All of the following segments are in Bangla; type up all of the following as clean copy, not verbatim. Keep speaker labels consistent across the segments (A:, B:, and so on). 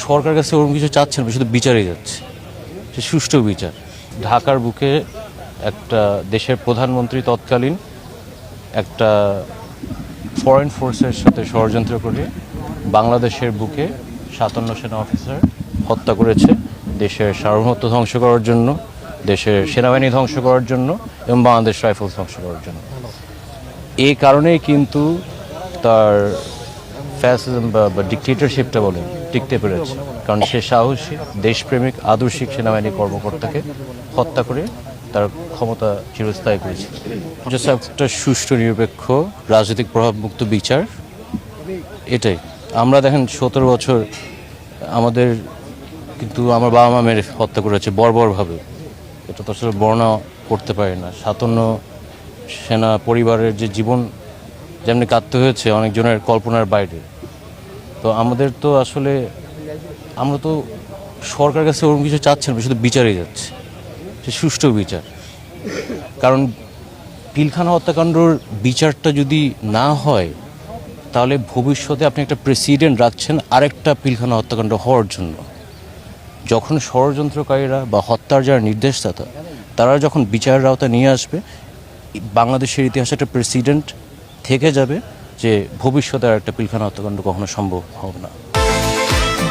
A: সরকার কাছে ওরকম কিছু চাচ্ছেন না, শুধু বিচারই যাচ্ছে, সে সুষ্ঠু বিচার। ঢাকার বুকে একটা দেশের প্রধানমন্ত্রী তৎকালীন একটা ফরেন ফোর্সের সাথে ষড়যন্ত্র করে বাংলাদেশের বুকে 57 সেনা অফিসার হত্যা করেছে দেশের সার্বভৌমত্ব ধ্বংস করার জন্য, দেশের সেনাবাহিনী ধ্বংস করার জন্য এবং বাংলাদেশ রাইফেলস ধ্বংস করার জন্য। এই কারণেই কিন্তু তার ফ্যাসিজম বা ডিক্টেটরশিপটা বলে টিকতে পেরেছে, কারণ সে সাহসী দেশপ্রেমিক আদর্শিক সেনাবাহিনী কর্মকর্তাকে হত্যা করে তার ক্ষমতা চিরস্থায়ী করেছিল। জাস্ট একটা সুষ্ঠু নিরপেক্ষ রাজনৈতিক প্রভাবমুক্ত বিচার, এটাই। আমরা দেখেন 17 বছর আমাদের কিন্তু আমার বাবা মা মেরে হত্যা করেছে বর্বরভাবে, এটা তো আসলে বর্ণনা করতে পারি না। 57 সেনা পরিবারের যে জীবন যেমনি কাটতে হয়েছে অনেকজনের কল্পনার বাইরে। তো আমাদের তো আসলে আমরা তো সরকার কাছে ওরকম কিছু চাচ্ছেন না, শুধু বিচারই যাচ্ছে, সে সুষ্ঠু বিচার। কারণ পিলখানা হত্যাকাণ্ডর বিচারটা যদি না হয় তাহলে ভবিষ্যতে আপনি একটা প্রেসিডেন্ট রাখছেন আরেকটা পিলখানা হত্যাকাণ্ড হওয়ার জন্য। যখন ষড়যন্ত্রকারীরা বা হত্যার যারা নির্দেশদাতা তারা যখন বিচারের আওতায় নিয়ে আসবে, বাংলাদেশের ইতিহাসে একটা প্রেসিডেন্ট থেকে যাবে যে ভবিষ্যতে আর একটা পিলখানা হত্যাকাণ্ড কখনো সম্ভব হবে না।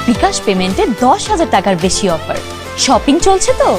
B: বিকাশ পেমেন্টে 10,000 টাকার বেশি অফার, শপিং চলছে তো।